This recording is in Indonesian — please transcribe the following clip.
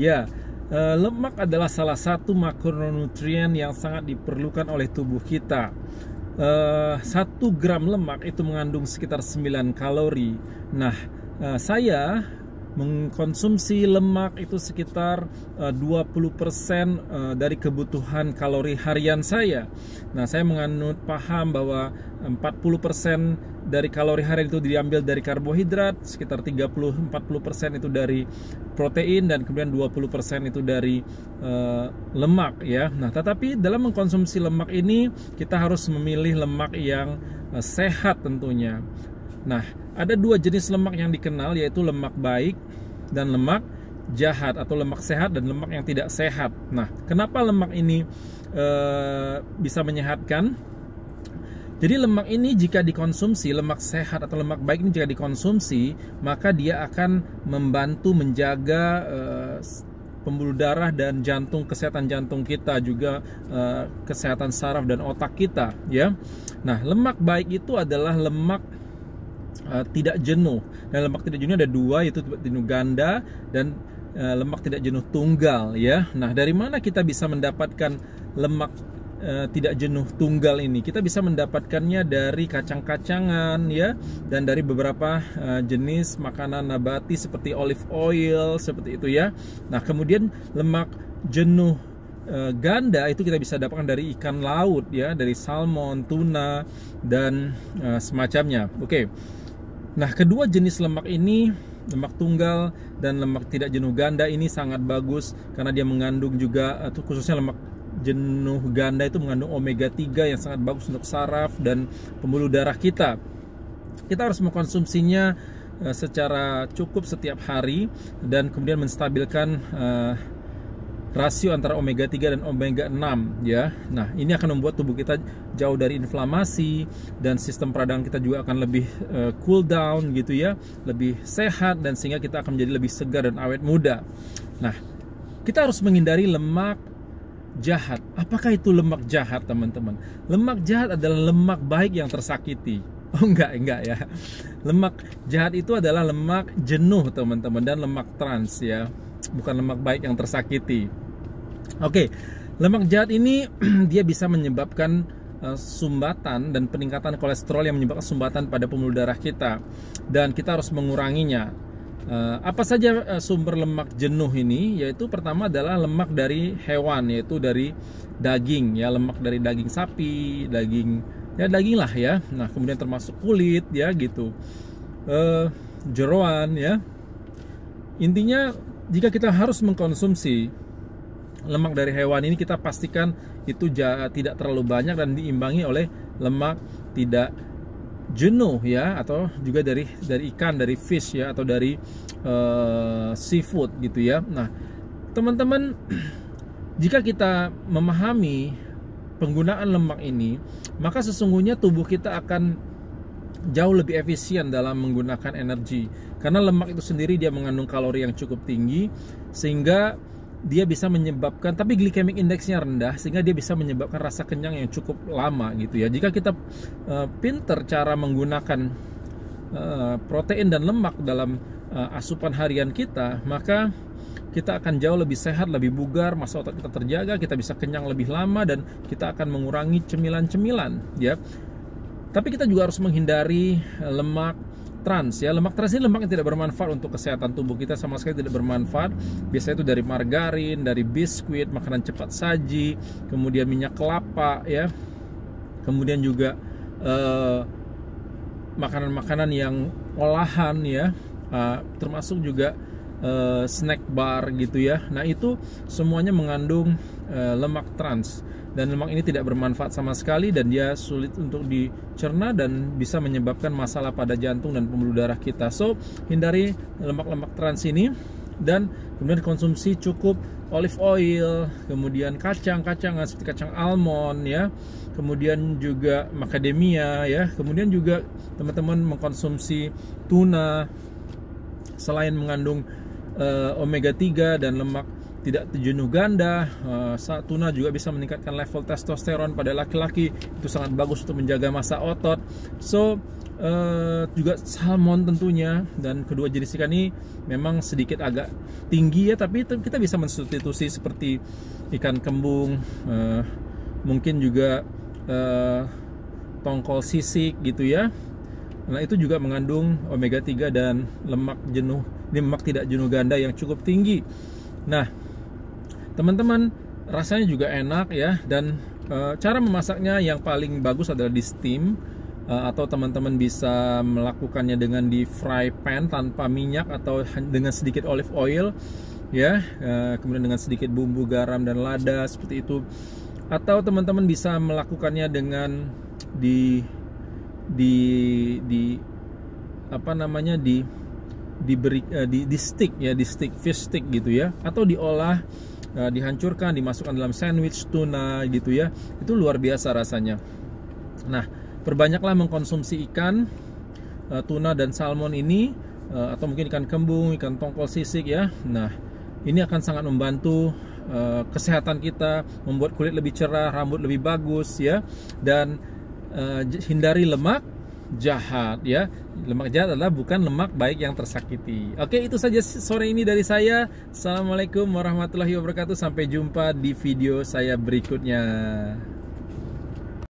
Ya, lemak adalah salah satu makronutrien yang sangat diperlukan oleh tubuh kita. 1 gram lemak itu mengandung sekitar 9 kalori. Nah, saya mengkonsumsi lemak itu sekitar 20% dari kebutuhan kalori harian saya. Nah, saya menganut paham bahwa 40% dari kalori harian itu diambil dari karbohidrat, sekitar 30-40% itu dari protein, dan kemudian 20% itu dari lemak ya. Nah, tetapi dalam mengkonsumsi lemak ini kita harus memilih lemak yang sehat tentunya. Nah, ada 2 jenis lemak yang dikenal, yaitu lemak baik dan lemak jahat, atau lemak sehat dan lemak yang tidak sehat. Nah, kenapa lemak ini bisa menyehatkan? Jadi lemak ini jika dikonsumsi, lemak sehat atau lemak baik ini jika dikonsumsi, maka dia akan membantu menjaga pembuluh darah dan jantung, kesehatan jantung kita, juga kesehatan saraf dan otak kita ya. Nah, lemak baik itu adalah lemak tidak jenuh. Dan lemak tidak jenuh ada 2, yaitu jenuh ganda dan lemak tidak jenuh tunggal ya. Nah, dari mana kita bisa mendapatkan lemak tidak jenuh tunggal ini? Kita bisa mendapatkannya dari kacang-kacangan ya, dan dari beberapa jenis makanan nabati seperti olive oil, seperti itu ya. Nah, kemudian lemak jenuh ganda itu kita bisa dapatkan dari ikan laut ya, dari salmon, tuna, dan semacamnya. Oke. Nah, kedua jenis lemak ini, lemak tunggal dan lemak tidak jenuh ganda, ini sangat bagus karena dia mengandung juga, khususnya lemak jenuh ganda itu mengandung omega 3 yang sangat bagus untuk saraf dan pembuluh darah kita. Kita harus mengkonsumsinya secara cukup setiap hari, dan kemudian menstabilkan rasio antara omega 3 dan omega 6 ya. Nah, ini akan membuat tubuh kita jauh dari inflamasi, dan sistem peradangan kita juga akan lebih cool down gitu ya, lebih sehat, dan sehingga kita akan menjadi lebih segar dan awet muda. Nah, kita harus menghindari lemak jahat. Apakah itu lemak jahat, teman-teman? Lemak jahat adalah lemak baik yang tersakiti. Oh, enggak ya. Lemak jahat itu adalah lemak jenuh, teman-teman, dan lemak trans ya, bukan lemak baik yang tersakiti. Oke, lemak jahat ini dia bisa menyebabkan sumbatan dan peningkatan kolesterol yang menyebabkan sumbatan pada pembuluh darah kita, dan kita harus menguranginya. Apa saja sumber lemak jenuh ini? Yaitu pertama adalah lemak dari hewan, yaitu dari daging ya, lemak dari daging sapi, daging lah ya. Nah, kemudian termasuk kulit ya gitu, jeroan ya. Intinya, jika kita harus mengkonsumsi lemak dari hewan ini, kita pastikan itu tidak terlalu banyak dan diimbangi oleh lemak tidak jenuh ya, atau juga dari ikan, dari fish ya, atau dari seafood gitu ya. Nah, teman-teman, jika kita memahami penggunaan lemak ini, maka sesungguhnya tubuh kita akan jauh lebih efisien dalam menggunakan energi, karena lemak itu sendiri dia mengandung kalori yang cukup tinggi, sehingga dia bisa menyebabkan, tapi glycemic indexnya rendah, sehingga dia bisa menyebabkan rasa kenyang yang cukup lama gitu ya. Jika kita pinter cara menggunakan protein dan lemak dalam asupan harian kita, maka kita akan jauh lebih sehat, lebih bugar, masa otot kita terjaga, kita bisa kenyang lebih lama, dan kita akan mengurangi cemilan-cemilan ya. Tapi kita juga harus menghindari lemak trans ya. Lemak trans ini lemak yang tidak bermanfaat untuk kesehatan tubuh kita, sama sekali tidak bermanfaat. Biasanya itu dari margarin, dari biskuit, makanan cepat saji, kemudian minyak kelapa ya, kemudian juga makanan-makanan yang olahan ya, termasuk juga snack bar gitu ya. Nah, itu semuanya mengandung lemak trans, dan lemak ini tidak bermanfaat sama sekali, dan dia sulit untuk dicerna dan bisa menyebabkan masalah pada jantung dan pembuluh darah kita. So, hindari lemak-lemak trans ini, dan kemudian konsumsi cukup olive oil, kemudian kacang-kacangan seperti kacang almond ya, kemudian juga macadamia ya, kemudian juga teman-teman mengkonsumsi tuna. Selain mengandung omega 3 dan lemak tidak jenuh ganda. Tuna juga bisa meningkatkan level testosteron pada laki-laki, itu sangat bagus untuk menjaga massa otot. So juga salmon tentunya, dan kedua jenis ikan ini memang sedikit agak tinggi ya, tapi kita bisa mensubstitusi seperti ikan kembung, mungkin juga tongkol sisik gitu ya. Nah, itu juga mengandung omega 3 dan lemak tidak jenuh ganda yang cukup tinggi. Nah, teman-teman, rasanya juga enak ya, dan cara memasaknya yang paling bagus adalah di steam, atau teman-teman bisa melakukannya dengan di fry pan tanpa minyak atau dengan sedikit olive oil ya, kemudian dengan sedikit bumbu garam dan lada seperti itu, atau teman-teman bisa melakukannya dengan di stick ya, di stick, fish stick gitu ya, atau diolah, dihancurkan, dimasukkan dalam sandwich tuna gitu ya. Itu luar biasa rasanya. Nah, perbanyaklah mengkonsumsi ikan, tuna dan salmon ini, atau mungkin ikan kembung, ikan tongkol sisik ya. Nah, ini akan sangat membantu kesehatan kita, membuat kulit lebih cerah, rambut lebih bagus ya, dan hindari lemak jahat ya. Lemak jahat adalah bukan lemak baik yang tersakiti. Oke, itu saja sore ini dari saya. Assalamualaikum warahmatullahi wabarakatuh. Sampai jumpa di video saya berikutnya.